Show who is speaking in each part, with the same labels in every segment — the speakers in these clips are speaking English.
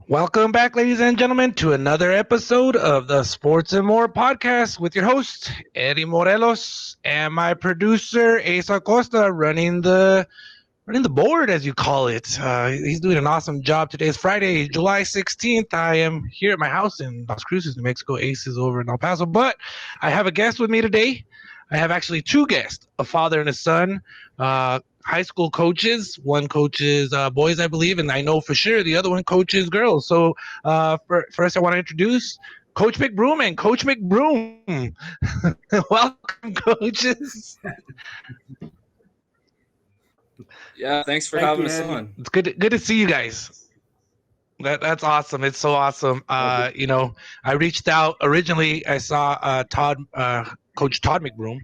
Speaker 1: Welcome back, ladies and gentlemen, to another episode of the Sports and More podcast with your host, Eddie Morelos, and my producer, Ace Acosta, running the board, as you call it. He's doing an awesome job. Today is Friday, July 16th. I am here at my house in Las Cruces, New Mexico. Ace is over in El Paso, but I have a guest with me today. I have actually two guests, a father and a son, high school coaches. One coaches boys, I believe, and I know for sure the other one coaches girls. So first, I want to introduce Coach McBroom and Coach McBroom. Welcome, coaches.
Speaker 2: Yeah, thanks for having us on.
Speaker 1: It's good to see you guys. That's awesome. It's so awesome. I reached out originally. I saw Coach Todd McBroom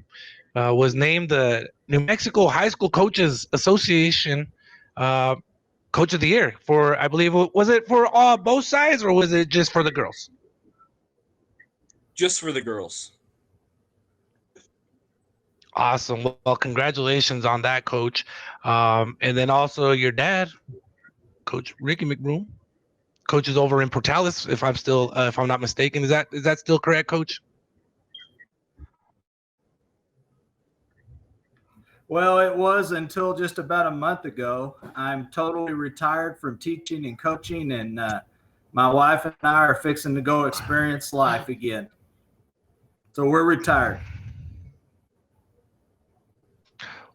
Speaker 1: was named the New Mexico High School Coaches Association Coach of the Year for, I believe, was it for both sides or was it just for the girls?
Speaker 2: Just for the girls.
Speaker 1: Awesome. Well, congratulations on that, Coach. And then also your dad, Coach Rickie McBroom, coaches over in Portales. If I'm not mistaken, is that still correct, Coach?
Speaker 3: Well, it was until just about a month ago. I'm totally retired from teaching and coaching, and my wife and I are fixing to go experience life again. So we're retired.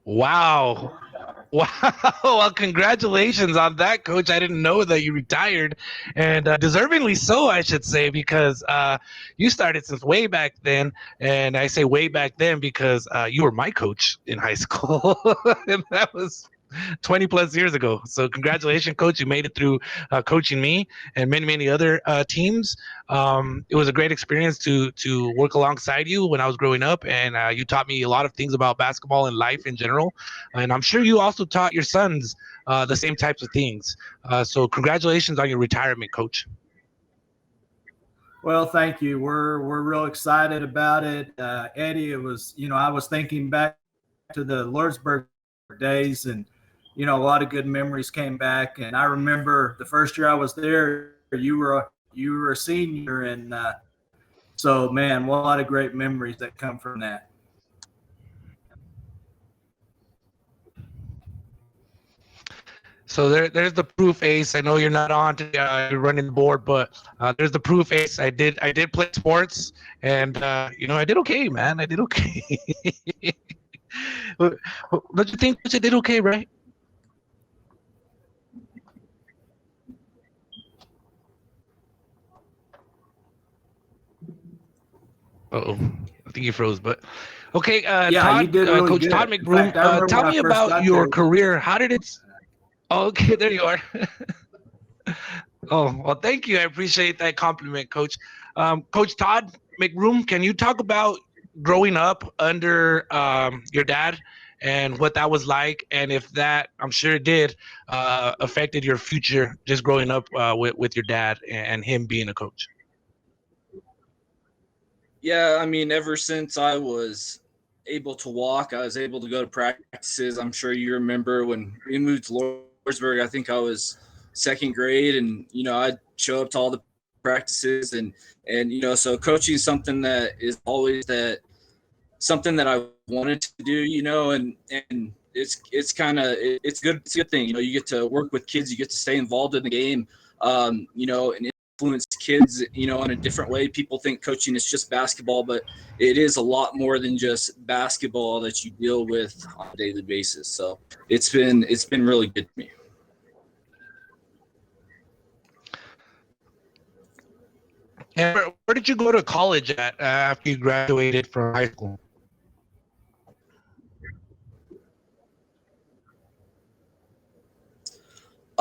Speaker 1: Wow. Well, congratulations on that, Coach. I didn't know that you retired, and deservingly so, I should say, because you started since way back then. And I say way back then because you were my coach in high school, and that was 20 plus years ago. So congratulations, Coach. You made it through coaching me and many other teams. It was a great experience to work alongside you when I was growing up, and you taught me a lot of things about basketball and life in general. And I'm sure you also taught your sons the same types of things. So congratulations on your retirement, Coach.
Speaker 3: Well, thank you. We're real excited about it, Eddie. It was, I was thinking back to the Lordsburg days, and a lot of good memories came back. And I remember the first year I was there, you were a senior, and so man, a lot of great memories that come from that.
Speaker 1: So there's the proof, Ace. I know you're not on today, you're running the board, but there's the proof, Ace. I did play sports, and I did okay, man. I did okay. Don't you think I did okay, right? Uh-oh, I think you froze, but okay.
Speaker 3: Yeah, you did really
Speaker 1: Coach
Speaker 3: good.
Speaker 1: Todd McBroom, tell me about your career. How did it? Oh, okay, there you are. Oh, well, thank you. I appreciate that compliment, Coach. Coach Todd McBroom, can you talk about growing up under your dad and what that was like, and if that, I'm sure it did, affected your future just growing up with your dad and him being a coach?
Speaker 2: Yeah, I mean, ever since I was able to walk, I was able to go to practices. I'm sure you remember when we moved to Lordsburg, I think I was second grade, and I'd show up to all the practices, and so coaching is something that is always something that I wanted to do, and it's kind of it's good. It's a good thing, you get to work with kids, you get to stay involved in the game, and influence kids, in a different way. People think coaching is just basketball, but it is a lot more than just basketball that you deal with on a daily basis. So it's been really good to me.
Speaker 1: And where did you go to college at after you graduated from high school?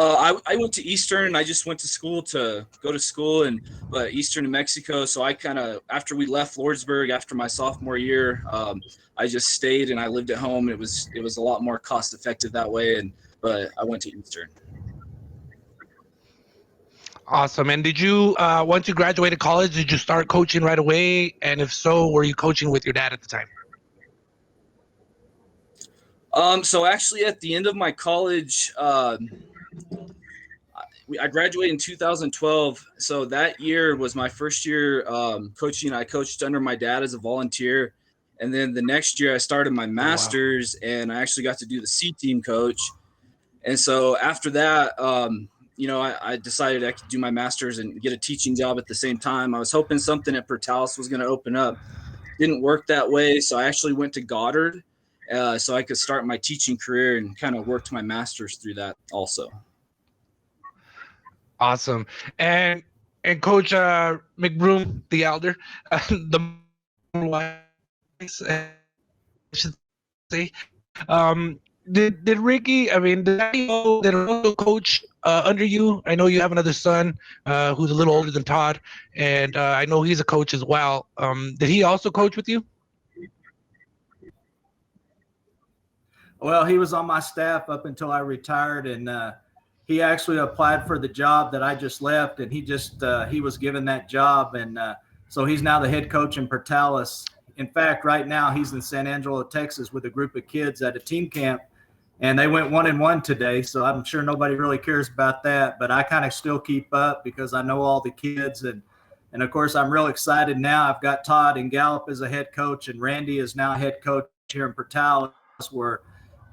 Speaker 2: I went to Eastern. I just went to go to school, but Eastern New Mexico. So I kind of, after we left Lordsburg after my sophomore year, I just stayed and I lived at home. It was a lot more cost effective that way, but I went to Eastern.
Speaker 1: Awesome. And did you, once you graduated college, did you start coaching right away? And if so, were you coaching with your dad at the time?
Speaker 2: So actually, at the end of my college, I graduated in 2012. So that year was my first year coaching. I coached under my dad as a volunteer. And then the next year I started my master's and I actually got to do the C team coach. And so after that, I decided I could do my master's and get a teaching job at the same time. I was hoping something at Portales was going to open up. Didn't work that way. So I actually went to Goddard so I could start my teaching career and kind of worked my master's through that also.
Speaker 1: Awesome. And Coach McBroom, the elder, the I should say, did Rickie? I mean, did he also coach under you? I know you have another son who's a little older than Todd, and I know he's a coach as well. Did he also coach with you?
Speaker 3: Well, he was on my staff up until I retired, and he actually applied for the job that I just left, and he was given that job, and so he's now the head coach in Portales. In fact, right now he's in San Angelo, Texas, with a group of kids at a team camp, and they went 1-1 today. So I'm sure nobody really cares about that, but I kind of still keep up because I know all the kids, and of course I'm real excited now. I've got Todd and Gallup as a head coach, and Randy is now head coach here in Portales, where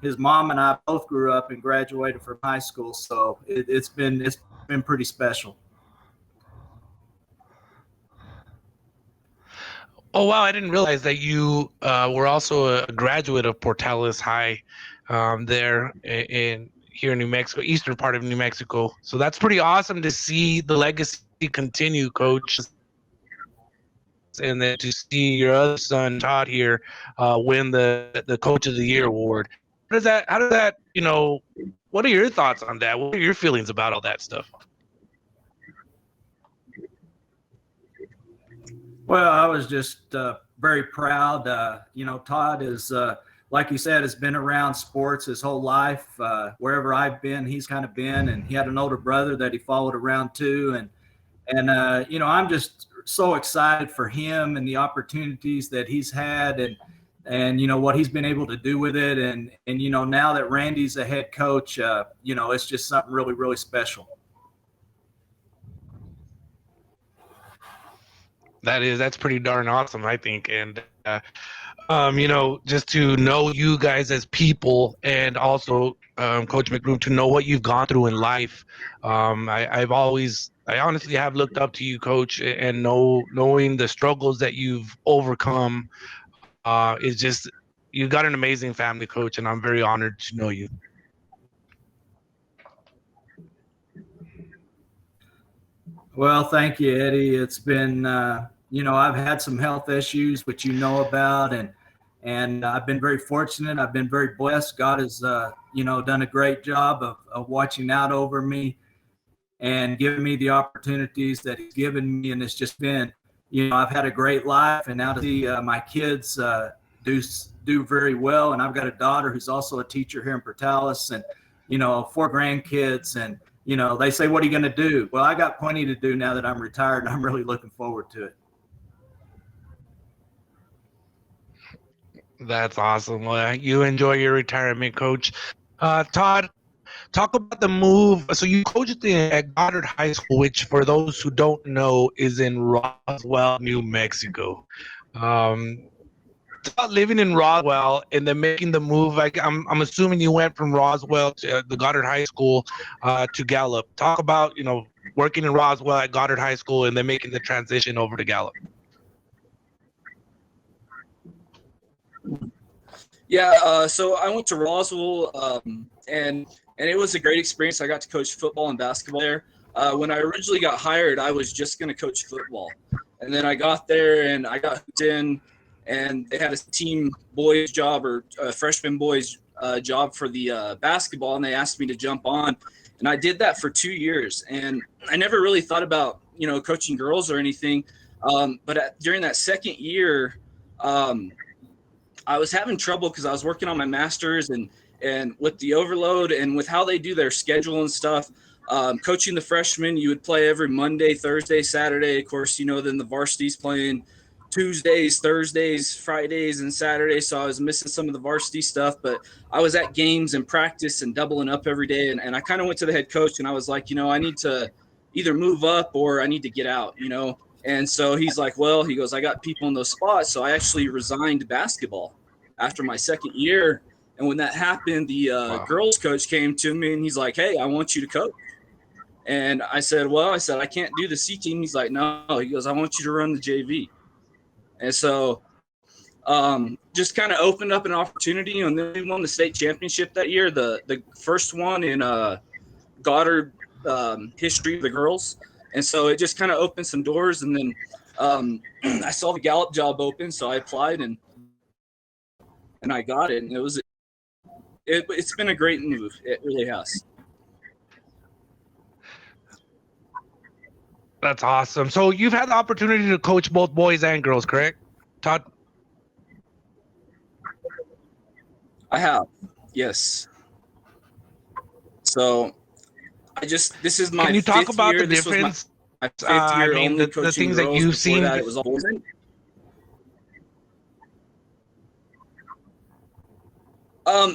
Speaker 3: his mom and I both grew up and graduated from high school. So it's been pretty special.
Speaker 1: Oh, wow. I didn't realize that you were also a graduate of Portales High there here in New Mexico, eastern part of New Mexico. So that's pretty awesome to see the legacy continue, Coach. And then to see your other son, Todd, here win the Coach of the Year award. How does that, what are your thoughts on that? What are your feelings about all that stuff?
Speaker 3: Well, I was just very proud. Todd is, like you said, has been around sports his whole life. Wherever I've been, he's kind of been, and he had an older brother that he followed around too. And I'm just so excited for him and the opportunities that he's had, and what he's been able to do with it. And now that Randy's a head coach, it's just something really, really special.
Speaker 1: That's pretty darn awesome, I think. And, just to know you guys as people, and also Coach McBroom, to know what you've gone through in life. I honestly have looked up to you, Coach, and knowing the struggles that you've overcome is just, you got an amazing family, Coach, and I'm very honored to know you.
Speaker 3: Well, thank you, Eddie. It's been, I've had some health issues, which you know about, and I've been very fortunate. I've been very blessed. God has, done a great job of watching out over me and giving me the opportunities that he's given me. And it's just been, I've had a great life, and now to see my kids do very well. And I've got a daughter who's also a teacher here in Portales, and, 4 grandkids, and, they say, what are you going to do? Well, I got plenty to do now that I'm retired, and I'm really looking forward to it.
Speaker 1: That's awesome. Well, you enjoy your retirement, Coach. Todd, talk about the move. So you coached at Goddard High School, which, for those who don't know, is in Roswell, New Mexico. Living in Roswell and then making the move, I'm assuming you went from Roswell to the Goddard High School to Gallup. Talk about, working in Roswell at Goddard High School and then making the transition over to Gallup.
Speaker 2: Yeah, so I went to Roswell, and it was a great experience. I got to coach football and basketball there. When I originally got hired, I was just going to coach football. And then I got there and I got hooked in, and they had a team boys job, or a freshman boys job for the basketball, and they asked me to jump on. And I did that for 2 years. And I never really thought about, coaching girls or anything. But during that second year, I was having trouble because I was working on my master's, and with the overload and with how they do their schedule and stuff. Coaching the freshmen, you would play every Monday, Thursday, Saturday. Of course, then the varsity's playing Tuesdays, Thursdays, Fridays, and Saturdays. So I was missing some of the varsity stuff, but I was at games and practice and doubling up every day. And I kind of went to the head coach and I was like, I need to either move up or I need to get out, And so he's like, well, he goes, I got people in those spots. So I actually resigned basketball after my second year. And when that happened, the girls coach came to me and he's like, hey, I want you to coach. And I said, I can't do the C team. He's like, no. He goes, I want you to run the JV. And so just kind of opened up an opportunity. And then we won the state championship that year, the first one in Goddard history of the girls. And so it just kind of opened some doors. And then I saw the Gallup job open, so I applied and I got it. And it's been a great move. It really has.
Speaker 1: That's awesome. So you've had the opportunity to coach both boys and girls, correct, Todd?
Speaker 2: I have, yes. So this is my
Speaker 1: Can you talk
Speaker 2: fifth
Speaker 1: about
Speaker 2: year.
Speaker 1: the
Speaker 2: This was
Speaker 1: difference?
Speaker 2: my fifth year only
Speaker 1: the
Speaker 2: coaching
Speaker 1: things that
Speaker 2: girls.
Speaker 1: you've
Speaker 2: Before
Speaker 1: seen.
Speaker 2: that, it was all boys.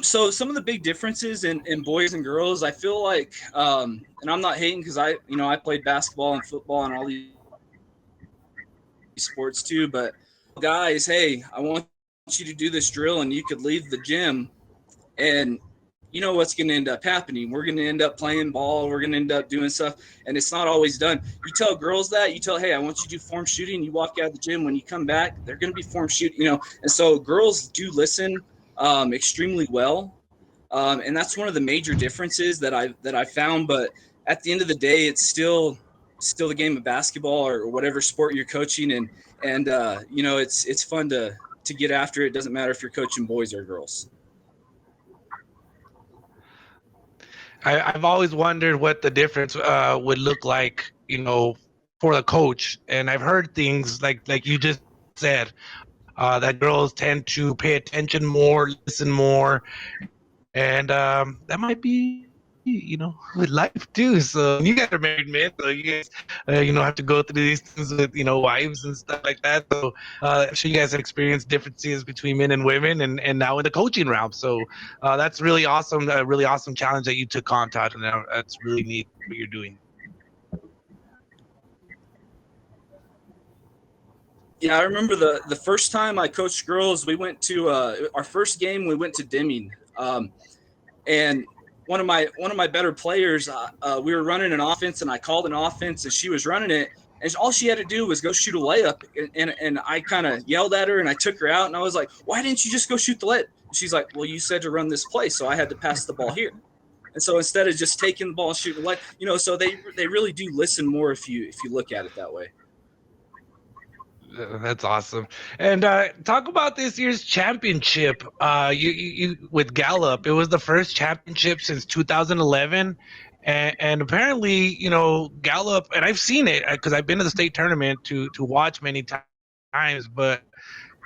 Speaker 2: So some of the big differences in boys and girls, I feel like, and I'm not hating because I played basketball and football and all these sports too, but guys, hey, I want you to do this drill and you could leave the gym and you know what's going to end up happening. We're going to end up playing ball. We're going to end up doing stuff, and it's not always done. You tell girls that. You tell, hey, I want you to do form shooting. You walk out of the gym. When you come back, they're going to be form shooting, And so girls do listen extremely well, and that's one of the major differences that I found. But at the end of the day, it's still the game of basketball or whatever sport you're coaching, and it's fun to get after it. Doesn't matter if you're coaching boys or girls.
Speaker 1: I've always wondered what the difference would look like, for the coach. And I've heard things like you just said, that girls tend to pay attention more, listen more, and that might be, with life too. So you guys are married men, so you guys, have to go through these things with, wives and stuff like that. So I'm sure you guys have experienced differences between men and women, and now in the coaching realm. So that's really awesome. A really awesome challenge that you took on, Todd, and that's really neat what you're doing.
Speaker 2: Yeah, I remember the first time I coached girls, we went to our first game. We went to Deming, and one of my better players, we were running an offense, and I called an offense, and she was running it, and all she had to do was go shoot a layup, and I kind of yelled at her, and I took her out, and I was like, why didn't you just go shoot the layup? And she's like, well, you said to run this play, so I had to pass the ball here. And so instead of just taking the ball and shooting the layup, so they really do listen more if you look at it that way.
Speaker 1: That's awesome. And talk about this year's championship. You with Gallup. It was the first championship since 2011, and apparently, Gallup. And I've seen it because I've been to the state tournament to watch many times. But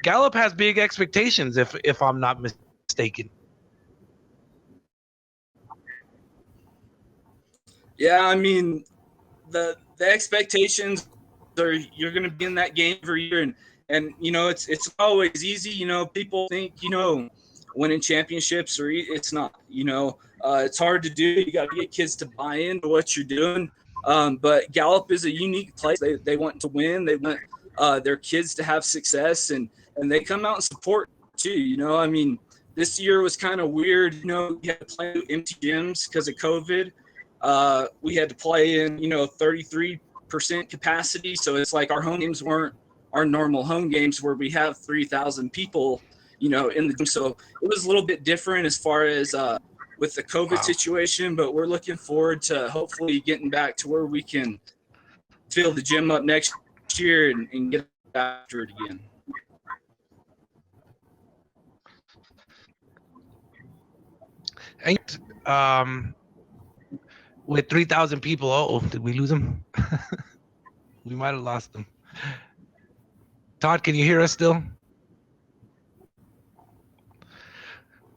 Speaker 1: Gallup has big expectations, if I'm not mistaken.
Speaker 2: Yeah, I mean, the expectations. You're going to be in that game every year, and it's always easy. People think winning championships or it's not. It's hard to do. You got to get kids to buy into what you're doing. But Gallup is a unique place. They want to win. They want their kids to have success, and they come out and support too. I mean, this year was kind of weird. You had to play empty gyms because of COVID. We had to play in 33% capacity, so it's like our home games weren't our normal home games where we have 3,000 people in the gym. So it was a little bit different as far as with the COVID situation, but we're looking forward to hopefully getting back to where we can fill the gym up next year and get after it again.
Speaker 1: And with 3,000 people, oh, did we lose them? We might have lost them. Todd, can you hear us still?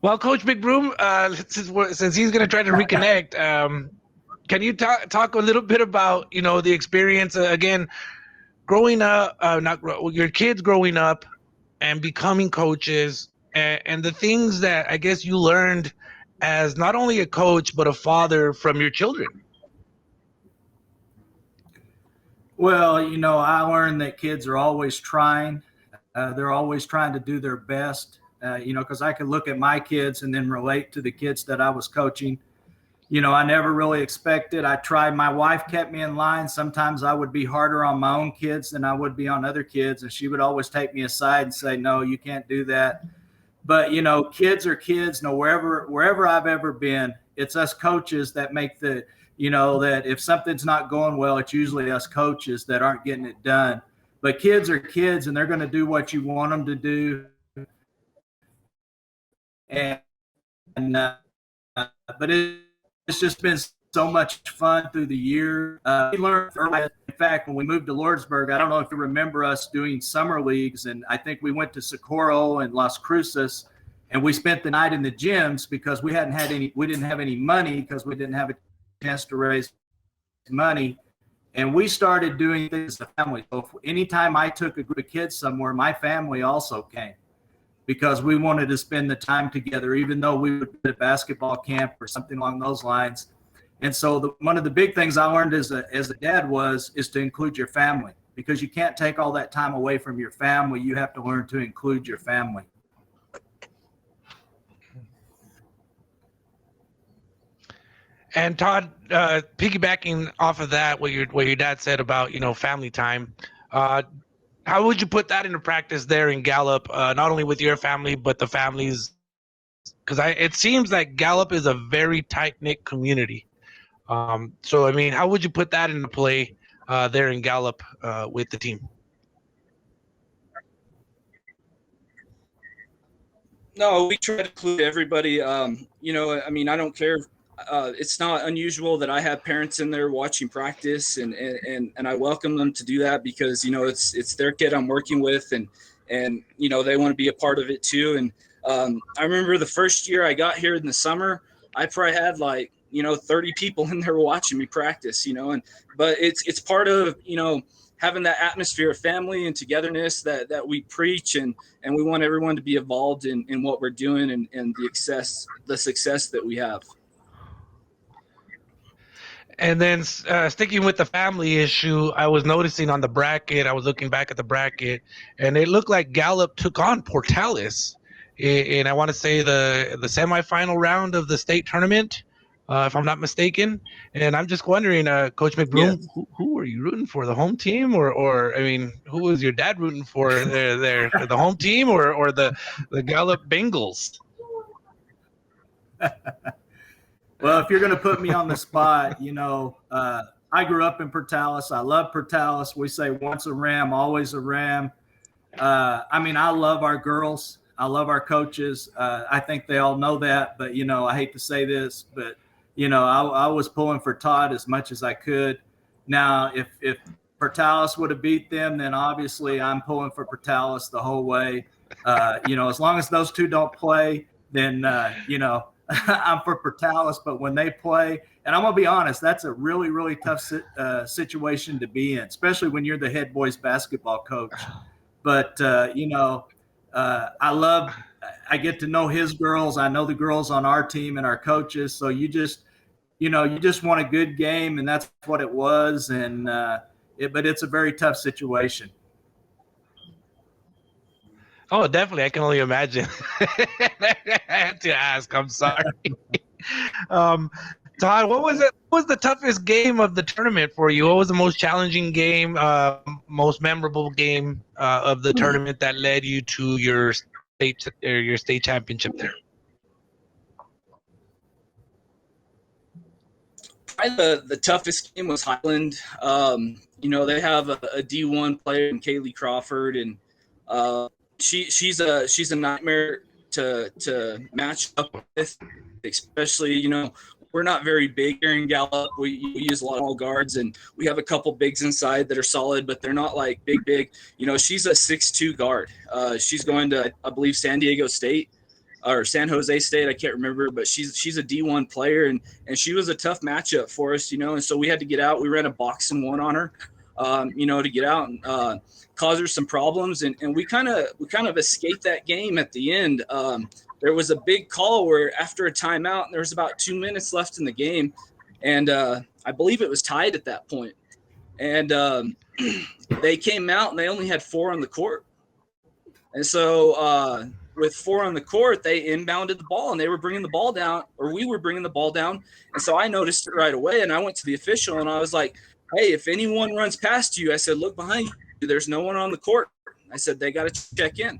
Speaker 1: Well, Coach McBroom, since he's going to try to reconnect, can you talk a little bit about the experience again, growing up, your kids growing up and becoming coaches, and the things that I guess you learned as not only a coach but a father from your children.
Speaker 3: Well, I learned that kids are always trying. They're always trying to do their best, because I could look at my kids and then relate to the kids that I was coaching. I never really expected. I tried. My wife kept me in line. Sometimes I would be harder on my own kids than I would be on other kids. And she would always take me aside and say, no, you can't do that. But, kids are kids. No, wherever I've ever been, it's us coaches that make that if something's not going well, it's usually us coaches that aren't getting it done. But kids are kids, and they're going to do what you want them to do. And but it's just been so much fun through the year. We learned early. In fact, when we moved to Lordsburg, I don't know if you remember us doing summer leagues, and I think we went to Socorro and Las Cruces, and we spent the night in the gyms because we didn't have any money because we didn't have a chance to raise money. And we started doing things as a family. So anytime I took a group of kids somewhere, my family also came because we wanted to spend the time together, even though we would be at a basketball camp or something along those lines. And so one of the big things I learned as a dad is to include your family, because you can't take all that time away from your family. You have to learn to include your family.
Speaker 1: And Todd, piggybacking off of that, what your dad said about family time, how would you put that into practice there in Gallup, not only with your family but the families? Because it seems like Gallup is a very tight-knit community. So I mean, how would you put that into play there in Gallup with the team?
Speaker 2: No, we try to include everybody. I mean, I don't care. It's not unusual that I have parents in there watching practice, and I welcome them to do that because it's their kid I'm working with, and they want to be a part of it too. And I remember the first year I got here in the summer, I probably had 30 people in there watching me practice, but it's part of having that atmosphere of family and togetherness that we preach, and we want everyone to be involved in what we're doing and the success that we have.
Speaker 1: And then sticking with the family issue, I was noticing on the bracket, I was looking back at the bracket, and it looked like Gallup took on Portales. And I want to say the semifinal round of the state tournament, if I'm not mistaken. And I'm just wondering, Coach McBroom,
Speaker 2: Yes.
Speaker 1: who were you rooting for, the home team, or I mean, who was your dad rooting for there, the home team or the Gallup Bengals?
Speaker 3: Well, if you're going to put me on the spot, I grew up in Portales. I love Portales. We say once a Ram, always a Ram. I mean, I love our girls. I love our coaches. I think they all know that, but, I hate to say this, but, I was pulling for Todd as much as I could. Now, if Portales would have beat them, then obviously I'm pulling for Portales the whole way. As long as those two don't play, then, I'm for Portales. But when they play, and I'm going to be honest, that's a really, really tough situation to be in, especially when you're the head boys basketball coach. But, I get to know his girls. I know the girls on our team and our coaches. So you just want a good game, and that's what it was. And but it's a very tough situation.
Speaker 1: Oh, definitely. I can only imagine. I had to ask. I'm sorry. Todd, what was the toughest game of the tournament for you? What was the most challenging game, most memorable game of the tournament that led you to your state championship there?
Speaker 2: Probably the toughest game was Highland. They have a D1 player in Kaylee Crawford, and she's a nightmare to match up with, especially we're not very big here in Gallup. We use a lot of small guards, and we have a couple bigs inside that are solid, but they're not like big. She's a 6'2" guard. She's going to, I believe, San Diego State or San Jose State. I can't remember, but she's a D1 player, and she was a tough matchup for us, and so we had to get out. We ran a box and one on her. to get out and cause her some problems. And we kind of escaped that game at the end. There was a big call where after a timeout, and there was about 2 minutes left in the game. And I believe it was tied at that point. And they came out and they only had 4 on the court. And so with 4 on the court, they inbounded the ball and they were bringing the ball down, or we were bringing the ball down. And so I noticed it right away. And I went to the official and I was like, hey, if anyone runs past you, I said, look behind you. There's no one on the court. I said, they got to check in.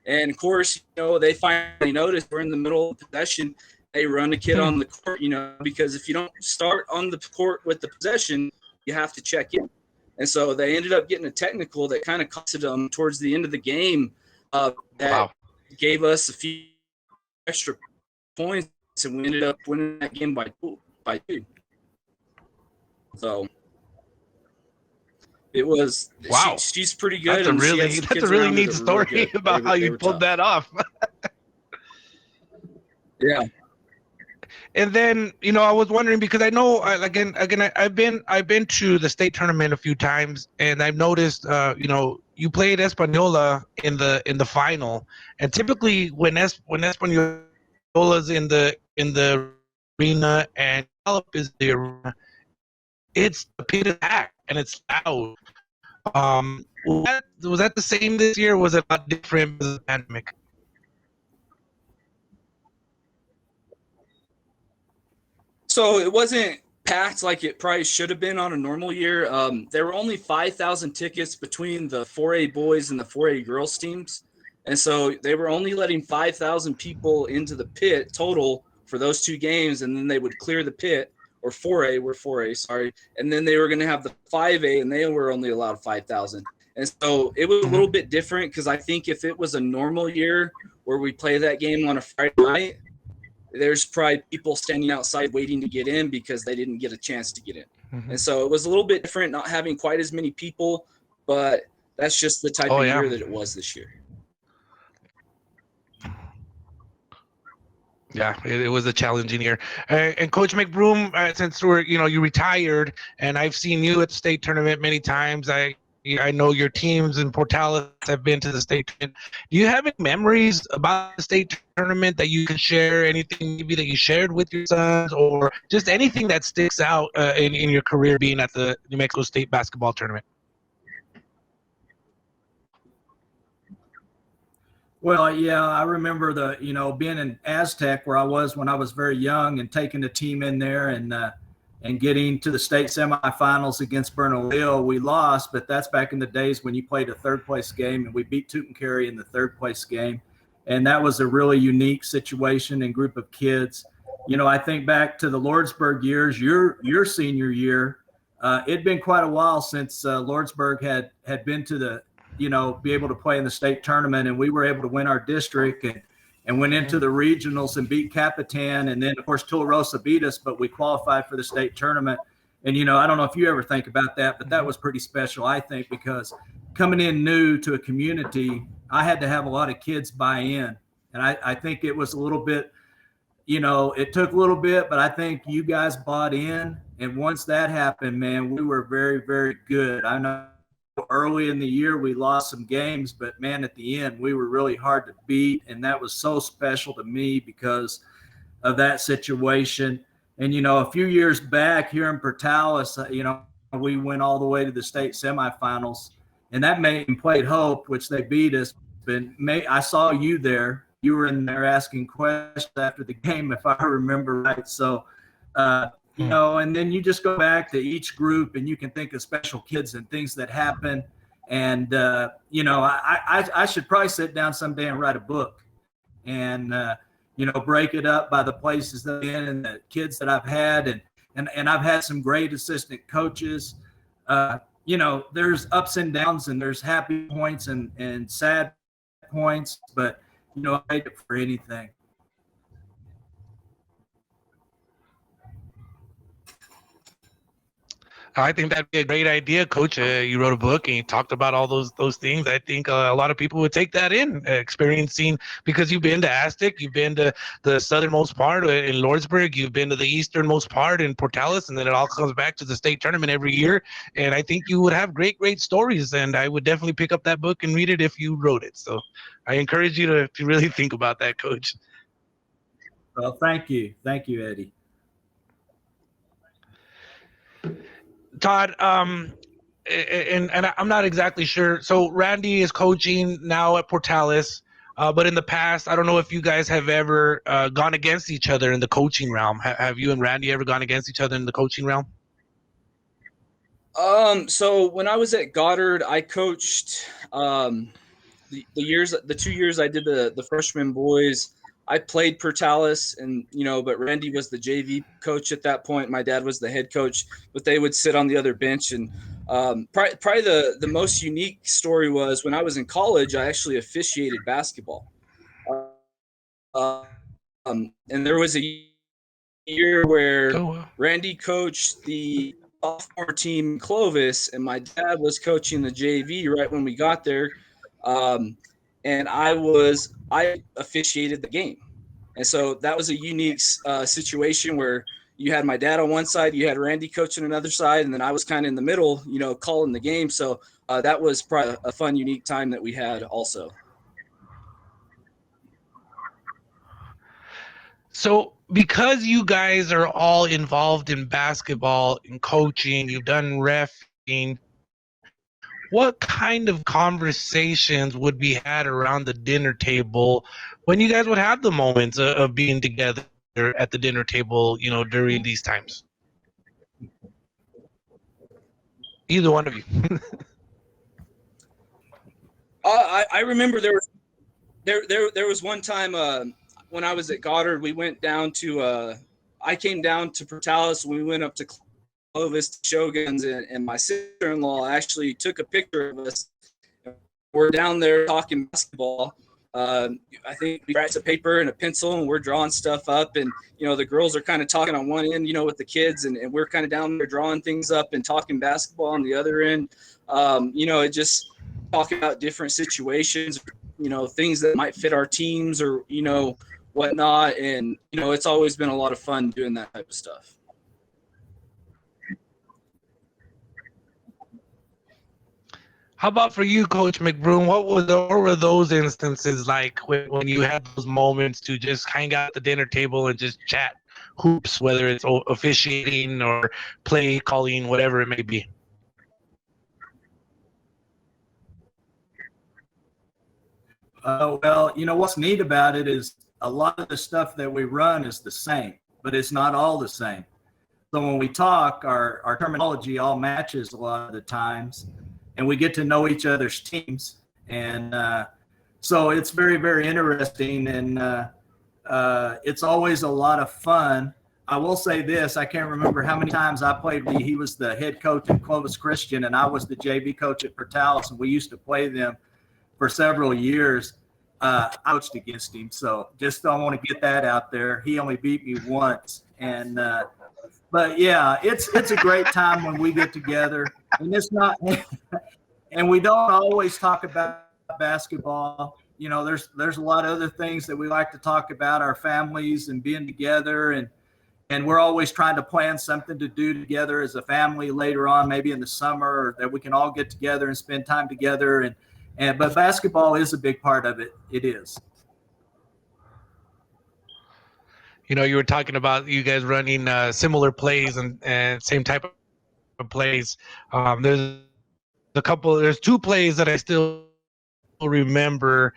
Speaker 2: And of course, they finally noticed we're in the middle of the possession. They run a kid on the court, because if you don't start on the court with the possession, you have to check in. And so they ended up getting a technical that kind of costed them towards the end of the game that gave us a few extra points, and we ended up winning that game by 2. So it was she's pretty good.
Speaker 1: That's a really neat story about how you pulled that off.
Speaker 2: Yeah.
Speaker 1: And then, I was wondering, because I know, I've been to the state tournament a few times, and I've noticed, you played Española in the final, and typically when Española's in the arena and Gallup is the arena, it's a pit attack and it's loud. Was that the same this year? Or was it a lot different because of the pandemic?
Speaker 2: So it wasn't packed like it probably should have been on a normal year. There were only 5,000 tickets between the 4A boys and the 4A girls teams. And so they were only letting 5,000 people into the pit total for those 2 games. And then they would clear the pit, or 4A, sorry. And then they were going to have the 5A, and they were only allowed 5,000. And so it was a little bit different, because I think if it was a normal year where we play that game on a Friday night, there's probably people standing outside waiting to get in because they didn't get a chance to get in. And so it was a little bit different, not having quite as many people, but that's just the type of year that it was this year.
Speaker 1: Yeah, it was a challenging year. And Coach McBroom, since you retired, and I've seen you at the state tournament many times. I know your teams in Portales have been to the state tournament. Do you have any memories about the state tournament that you can share? Anything maybe that you shared with your sons, or just anything that sticks out in your career being at the New Mexico State basketball tournament?
Speaker 3: Well, yeah, I remember being in Aztec where I was when I was very young, and taking the team in there and getting to the state semifinals against Bernalillo. We lost, but that's back in the days when you played a third place game, and we beat Tucumcari in the third place game. And that was a really unique situation and group of kids. I think back to the Lordsburg years, your senior year. It'd been quite a while since Lordsburg had been to be able to play in the state tournament, and we were able to win our district and went into the regionals and beat Capitan. And then, of course, Tularosa beat us, but we qualified for the state tournament. And, I don't know if you ever think about that, but that was pretty special, I think, because coming in new to a community, I had to have a lot of kids buy in. And I think it was a little bit, it took a little bit, but I think you guys bought in. And once that happened, man, we were very, very good. I know early in the year we lost some games, but man, at the end we were really hard to beat, and that was so special to me because of that situation. And a few years back here in Portales, we went all the way to the state semifinals, and that made and played Hope, which they beat us. But I saw you there. You were in there asking questions after the game, if I remember right. So and then you just go back to each group and you can think of special kids and things that happen. And, I should probably sit down someday and write a book and, break it up by the places that I'm in and the kids that I've had. And I've had some great assistant coaches. There's ups and downs, and there's happy points and sad points, but, I hate it for anything.
Speaker 1: I think that'd be a great idea, Coach. You wrote a book and you talked about all those things. I think a lot of people would take that in, experiencing, because you've been to Aztec, you've been to the southernmost part in Lordsburg, you've been to the easternmost part in Portales, and then it all comes back to the state tournament every year. And I think you would have great stories. And I would definitely pick up that book and read it if you wrote it. So I encourage you to really think about that, Coach.
Speaker 3: Well, thank you, Eddie.
Speaker 1: Todd, and I'm not exactly sure. So Randy is coaching now at Portales, but in the past, I don't know if you guys have ever gone against each other in the coaching realm. Have you and Randy ever gone against each other in the coaching realm?
Speaker 2: So when I was at Goddard, I coached the 2 years I did the freshman boys. I played Portales, and but Randy was the JV coach at that point. My dad was the head coach, but they would sit on the other bench. And probably the most unique story was when I was in college. I actually officiated basketball, and there was a year where Randy coached the sophomore team in Clovis, and my dad was coaching the JV right when we got there. And I officiated the game. And so that was a unique situation where you had my dad on one side, you had Randy coaching another side, and then I was kind of in the middle, calling the game. So that was probably a fun, unique time that we had also.
Speaker 1: So because you guys are all involved in basketball and coaching, you've done reffing, what kind of conversations would be had around the dinner table when you guys would have the moments of being together at the dinner table, during these times? Either one of you.
Speaker 2: I remember there was one time when I was at Goddard, we went down to I came down to Portales, and we went up to Clovis Shoguns, and my sister-in-law actually took a picture of us. We're down there talking basketball. I think we write a paper and a pencil, and we're drawing stuff up. And the girls are kind of talking on one end, with the kids, and we're kind of down there drawing things up and talking basketball on the other end. It just talking about different situations, things that might fit our teams or whatnot. And it's always been a lot of fun doing that type of stuff.
Speaker 1: How about for you, Coach McBroom? What were those instances like when you had those moments to just hang out at the dinner table and just chat hoops, whether it's officiating or play calling, whatever it may be?
Speaker 3: Well, what's neat about it is a lot of the stuff that we run is the same, but it's not all the same. So when we talk, our terminology all matches a lot of the times, and we get to know each other's teams. And so it's very, very interesting, and it's always a lot of fun. I will say this, I can't remember how many times I played. He was the head coach at Clovis Christian, and I was the JV coach at Portales, and we used to play them for several years. I coached against him, so just don't want to get that out there. He only beat me once, and but yeah, it's a great time when we get together, and it's not, and we don't always talk about basketball. There's a lot of other things that we like to talk about, our families and being together, and we're always trying to plan something to do together as a family later on, maybe in the summer, or that we can all get together and spend time together. But basketball is a big part of it. It is.
Speaker 1: You were talking about you guys running similar plays and same type of plays. There's two plays that I still remember.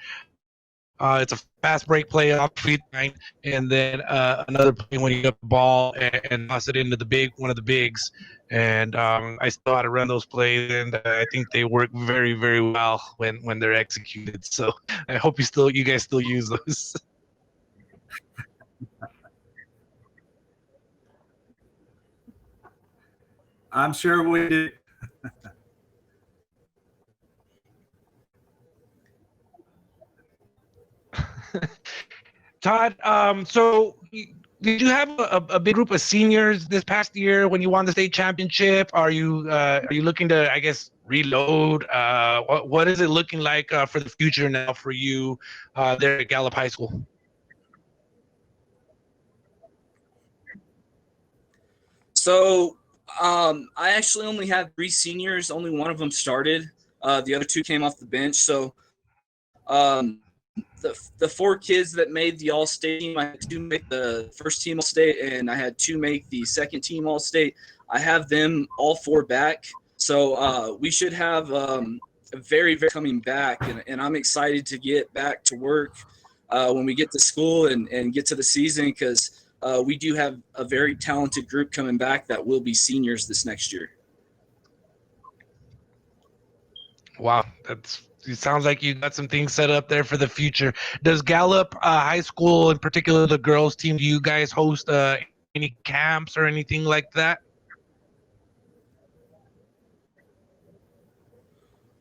Speaker 1: It's a fast break play off free line, and then another play when you get the ball and toss it into one of the bigs. And I still know how to run those plays, and I think they work very, very well when they're executed. So I hope you guys still use those.
Speaker 3: I'm sure we do.
Speaker 1: Todd, so did you have a big group of seniors this past year when you won the state championship? Are you looking to, I guess, reload? What is it looking like for the future now for you there at Gallup High School?
Speaker 2: So I actually only had 3 seniors. Only one of them started. The other 2 came off the bench. So the 4 kids that made the All-State team, I had 2 make the first team All-State, and I had 2 make the second team All-State. I have them all 4 back. So we should have a very, very coming back, and I'm excited to get back to work when we get to school and get to the season, because we do have a very talented group coming back that will be seniors this next year.
Speaker 1: Wow, it sounds like you got some things set up there for the future. Does Gallup High School, in particular the girls team, do you guys host any camps or anything like that?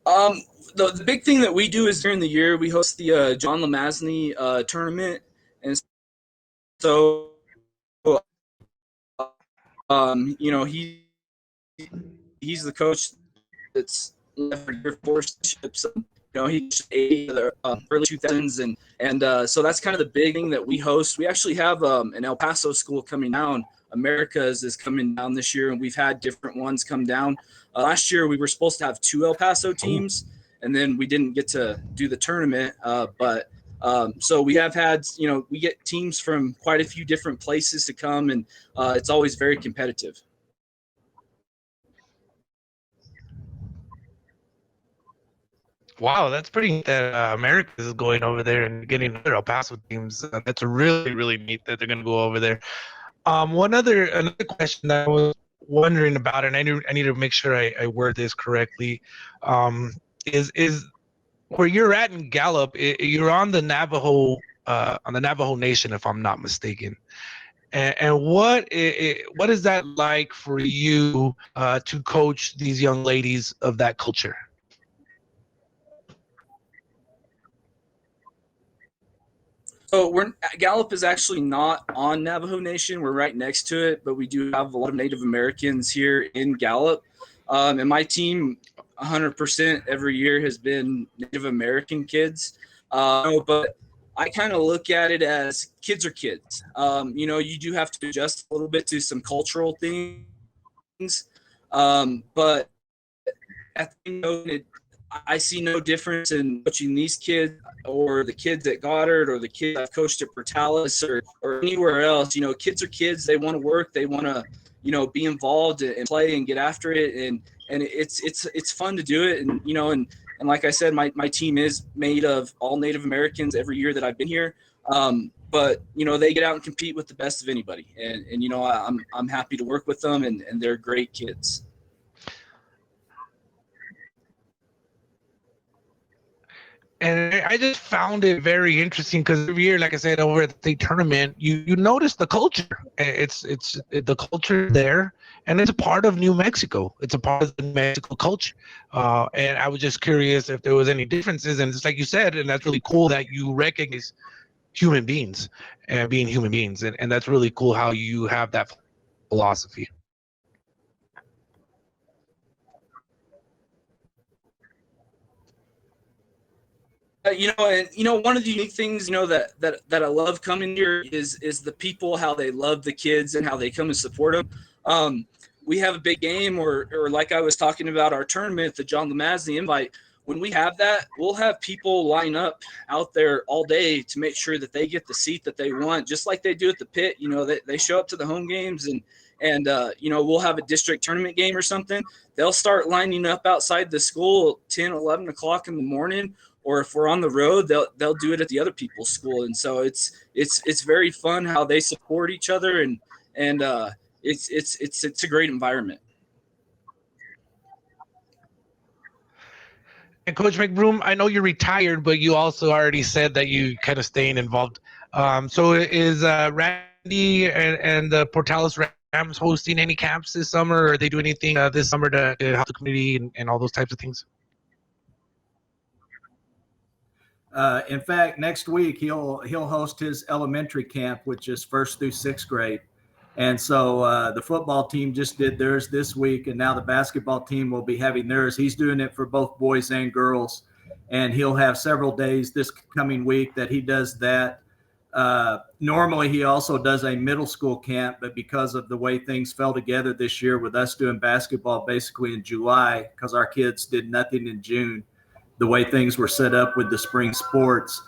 Speaker 2: The big thing that we do is during the year we host the John LeMasney tournament, and so you know, he's the coach that's left for 4 ships. You know, he's 80 the early 2000s, and so that's kind of the big thing that we host. We actually have an El Paso school coming down. America's is coming down this year, and we've had different ones come down. Last year we were supposed to have 2 El Paso teams, and then we didn't get to do the tournament. But so we have had, you know, we get teams from quite a few different places to come, and it's always very competitive.
Speaker 1: Wow, that's pretty neat that America is going over there and getting other El Paso teams. That's really, really neat that they're going to go over there. Another question that I was wondering about, and I need to make sure I word this correctly, is where you're at in Gallup. You're on the Navajo Nation, if I'm not mistaken. And what is that like for you to coach these young ladies of that culture?
Speaker 2: So Gallup is actually not on Navajo Nation. We're right next to it, but we do have a lot of Native Americans here in Gallup. And my team, 100% every year has been Native American kids. But I kind of look at it as kids are kids. You know, you do have to adjust a little bit to some cultural things. But at the end of it, I see no difference in coaching these kids or the kids at Goddard or the kids I've coached at Portales or anywhere else. You know, kids are kids. They want to work. They want to, you know, be involved and play and get after it. And it's fun to do it. And, you know, and like I said, my team is made of all Native Americans every year that I've been here. But, you know, they get out and compete with the best of anybody. And you know, I'm happy to work with them, and they're great kids.
Speaker 1: And I just found it very interesting because every year, like I said, over at the state tournament, you notice the culture. It's the culture there, and it's a part of New Mexico. It's a part of the New Mexico culture. And I was just curious if there was any differences. And it's like you said, and that's really cool that you recognize human beings and being human beings, and that's really cool how you have that philosophy.
Speaker 2: One of the unique things, that I love coming here is the people, how they love the kids and how they come and support them. We have a big game, or like I was talking about our tournament, the John LeMasney invite. When we have that, we'll have people line up out there all day to make sure that they get the seat that they want, just like they do at the pit. They show up to the home games and we'll have a district tournament game or something. They'll start lining up outside the school 10, 11 o'clock in the morning. Or if we're on the road, they'll do it at the other people's school, and so it's very fun how they support each other, and it's a great environment.
Speaker 1: And Coach McBroom, I know you're retired, but you also already said that you kind of staying involved. So is Randy and the Portales Rams hosting any camps this summer, or are they doing anything this summer to help the community and all those types of things?
Speaker 3: In fact, next week he'll host his elementary camp, which is 1st through 6th grade. And so the football team just did theirs this week, and now the basketball team will be having theirs. He's doing it for both boys and girls, and he'll have several days this coming week that he does that. Normally, he also does a middle school camp, but because of the way things fell together this year with us doing basketball basically in July, because our kids did nothing in June, the way things were set up with the spring sports.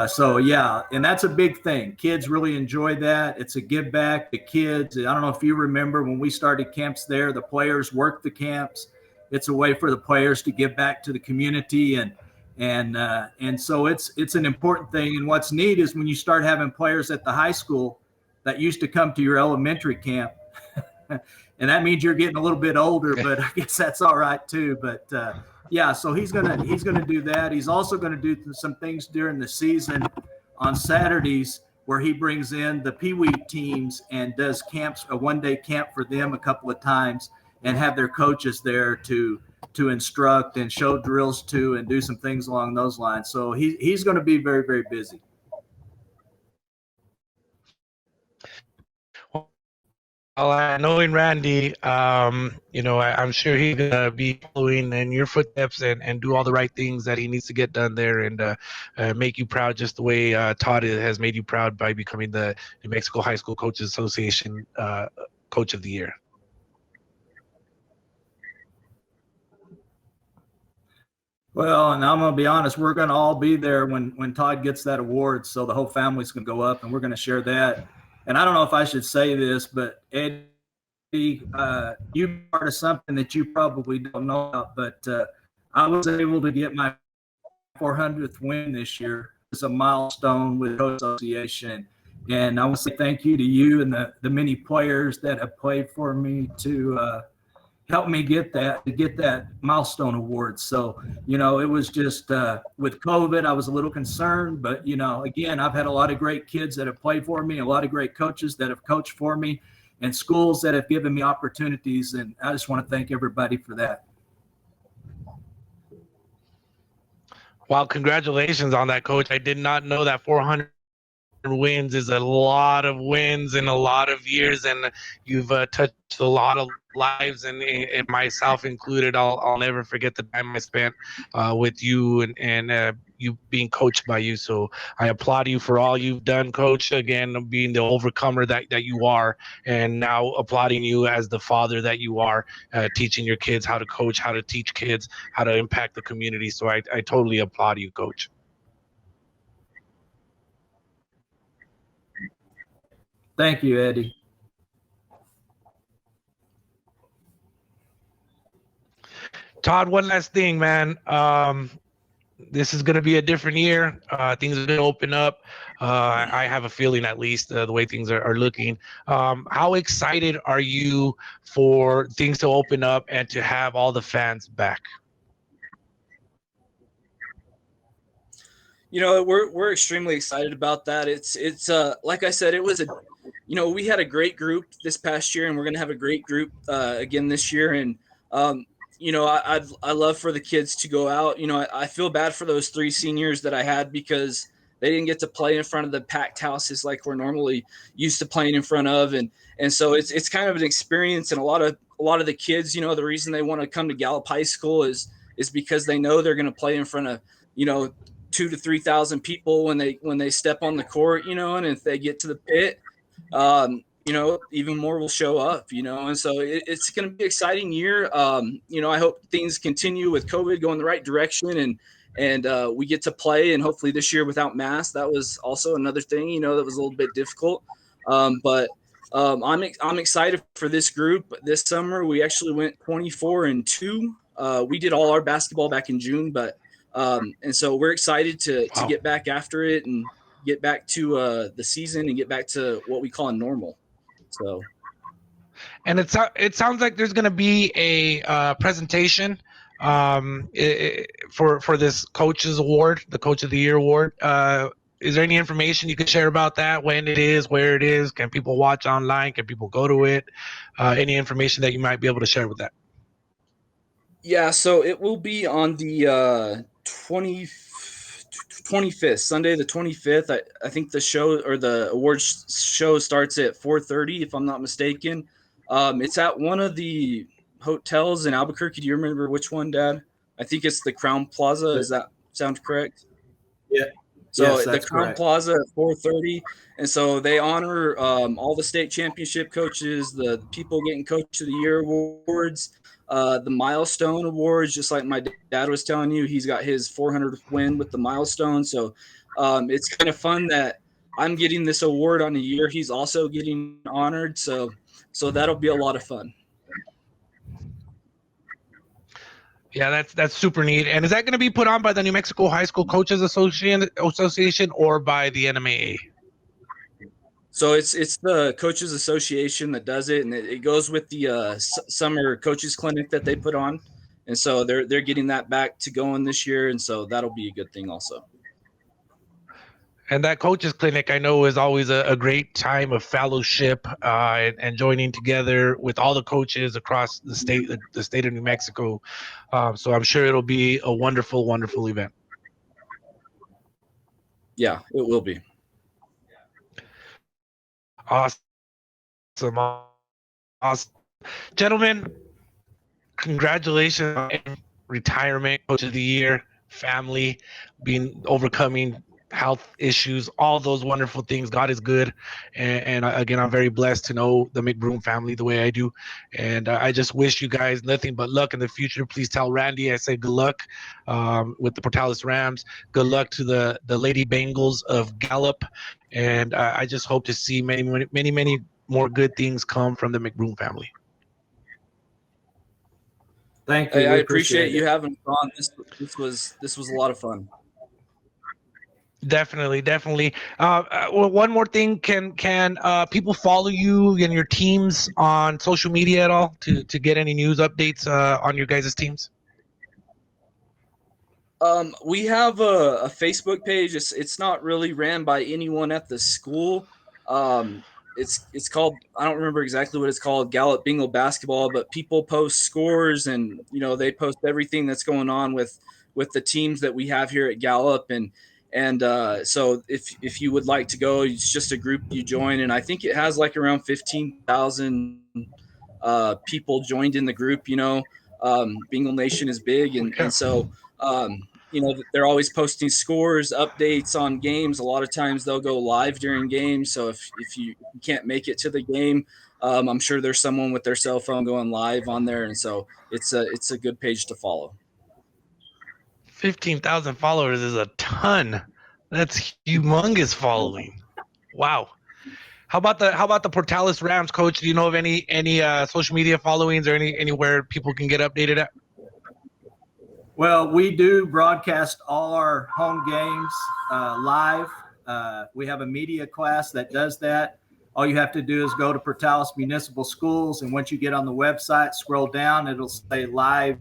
Speaker 3: So yeah, and that's a big thing. Kids really enjoy that. It's a give back to kids. I don't know if you remember when we started camps there, the players worked the camps. It's a way for the players to give back to the community, and so it's an important thing. And what's neat is when you start having players at the high school that used to come to your elementary camp, and that means you're getting a little bit older, but I guess that's all right too. But yeah, so he's gonna do that. He's also gonna do some things during the season on Saturdays where he brings in the Pee Wee teams and does camps, a one-day camp for them a couple of times, and have their coaches there to instruct and show drills to and do some things along those lines. So he's going to be very, very busy.
Speaker 1: Well, knowing Randy, I'm sure he's gonna be following in your footsteps and do all the right things that he needs to get done there, and make you proud just the way Todd has made you proud by becoming the New Mexico High School Coaches Association Coach of the Year.
Speaker 3: Well, and I'm going to be honest, we're going to all be there when Todd gets that award. So the whole family's going to go up and we're going to share that. And I don't know if I should say this, but Eddie, you're part of something that you probably don't know about, but I was able to get my 400th win this year. It's a milestone with the association. And I want to say thank you to you and the many players that have played for me to help me get that milestone award. So, it was just with COVID, I was a little concerned, but, again, I've had a lot of great kids that have played for me, a lot of great coaches that have coached for me, and schools that have given me opportunities. And I just want to thank everybody for that.
Speaker 1: Well, congratulations on that, Coach. I did not know that 400 wins is a lot of wins in a lot of years, and you've touched a lot of lives, and myself included. I'll never forget the time I spent with you and you being coached by you. So I applaud you for all you've done, Coach, again, being the overcomer that you are, and now applauding you as the father that you are, teaching your kids how to coach, how to teach kids, how to impact the community. So I totally applaud you, Coach.
Speaker 3: Thank you, Eddie.
Speaker 1: Todd, one last thing, man. This is going to be a different year. Things are going to open up. I have a feeling, at least, the way things are looking. How excited are you for things to open up and to have all the fans back?
Speaker 2: We're extremely excited about that. It's like I said, it was we had a great group this past year, and we're going to have a great group again this year. And I love for the kids to go out. I feel bad for those 3 seniors that I had because they didn't get to play in front of the packed houses like we're normally used to playing in front of, and so it's kind of an experience. And a lot of the kids, the reason they want to come to Gallup High School is because they know they're going to play in front of 2,000 to 3,000 people when they step on the court, and if they get to the pit, even more will show up, and so it's going to be an exciting year. I hope things continue with COVID going the right direction, and we get to play, and hopefully this year without masks. That was also another thing, that was a little bit difficult. But I'm excited for this group. This summer, we actually went 24-2. We did all our basketball back in June, but and so we're excited to get back after it and get back to the season and get back to what we call a normal. So,
Speaker 1: and it sounds like there's going to be a presentation for this coach's award, the Coach of the Year award. Is there any information you can share about that? When it is, where it is? Can people watch online? Can people go to it? Any information that you might be able to share with that?
Speaker 2: Yeah, so it will be on the 25th, Sunday the 25th. I think the show or the awards show starts at 4:30, if I'm not mistaken. It's at one of the hotels in Albuquerque. Do you remember which one, Dad? I think it's the Crown Plaza. Does that sound correct?
Speaker 3: Yeah.
Speaker 2: So
Speaker 3: Yes,
Speaker 2: the
Speaker 3: that's
Speaker 2: Crown
Speaker 3: correct.
Speaker 2: Plaza at 4:30, and so they honor all the state championship coaches, the people getting Coach of the Year awards, the milestone awards. Just like my dad was telling you, he's got his 400th win with the milestone. So it's kind of fun that I'm getting this award on a year he's also getting honored. So that'll be a lot of fun.
Speaker 1: Yeah, that's super neat. And is that going to be put on by the New Mexico High School Coaches Association or by the NMAA?
Speaker 2: So it's the Coaches Association that does it, and it goes with the summer coaches clinic that they put on, and so they're getting that back to going this year, and so that'll be a good thing also.
Speaker 1: And that coaches clinic, I know, is always a great time of fellowship and joining together with all the coaches across the state of New Mexico. So I'm sure it'll be a wonderful, wonderful event.
Speaker 2: Yeah, it will be.
Speaker 1: Awesome. Gentlemen, congratulations on retirement, Coach of the Year, family, overcoming health issues, all those wonderful things. God is good. And again, I'm very blessed to know the McBroom family the way I do. And I just wish you guys nothing but luck in the future. Please tell Randy I say good luck with the Portales Rams. Good luck to the Lady Bengals of Gallup. And I just hope to see many, many, many more good things come from the McBroom family.
Speaker 3: Thank you.
Speaker 2: I appreciate you having us on. This was a lot of fun.
Speaker 1: Definitely. Well, one more thing, can people follow you and your teams on social media at all to get any news updates on your guys' teams?
Speaker 2: We have a Facebook page. It's not really ran by anyone at the school. It's called, I don't remember exactly what it's called, Gallup Bingo Basketball, but people post scores, and they post everything that's going on with the teams that we have here at Gallup, and so if you would like to go, it's just a group you join, and I think it has like around 15,000 people joined in the group. Bingo Nation is big, and so they're always posting scores, updates on games. A lot of times they'll go live during games, so if you can't make it to the game, I'm sure there's someone with their cell phone going live on there, and so it's a good page to follow.
Speaker 1: 15,000 followers is a ton. That's humongous following. Wow. How about the Portales Rams, Coach? Do you know of any social media followings or anywhere people can get updated at?
Speaker 3: Well, we do broadcast all our home games live. We have a media class that does that. All you have to do is go to Portales Municipal Schools, and once you get on the website, scroll down, it'll say live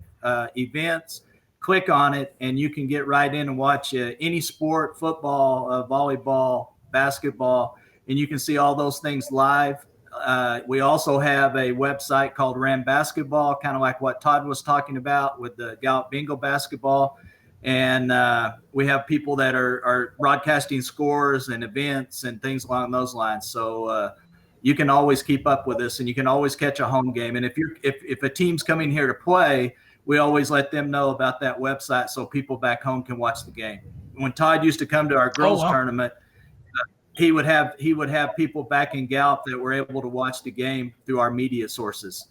Speaker 3: events. Click on it, and you can get right in and watch any sport, football, volleyball, basketball, and you can see all those things live. We also have a website called Ram Basketball, kind of like what Todd was talking about with the Gallup Bingo Basketball. And we have people that are broadcasting scores and events and things along those lines. So you can always keep up with us, and you can always catch a home game. And if a team's coming here to play, we always let them know about that website so people back home can watch the game. When Todd used to come to our girls tournament, he would have people back in Gallup that were able to watch the game through our media sources.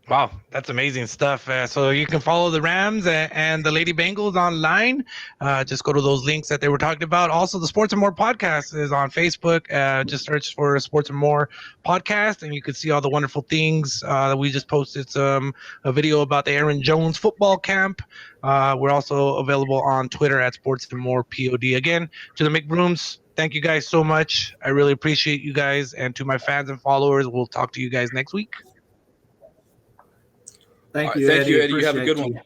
Speaker 1: Wow, that's amazing stuff. So you can follow the Rams and the Lady Bengals online. Just go to those links that they were talking about. Also, the Sports and More podcast is on Facebook. Just search for Sports and More podcast, and you can see all the wonderful things that we just posted. A video about the Aaron Jones football camp. We're also available on Twitter at Sports and More POD. Again, to the McBrooms, thank you guys so much. I really appreciate you guys. And to my fans and followers, we'll talk to you guys next week.
Speaker 3: Thank you,
Speaker 2: Eddie.
Speaker 3: Eddie.
Speaker 2: You have a good one.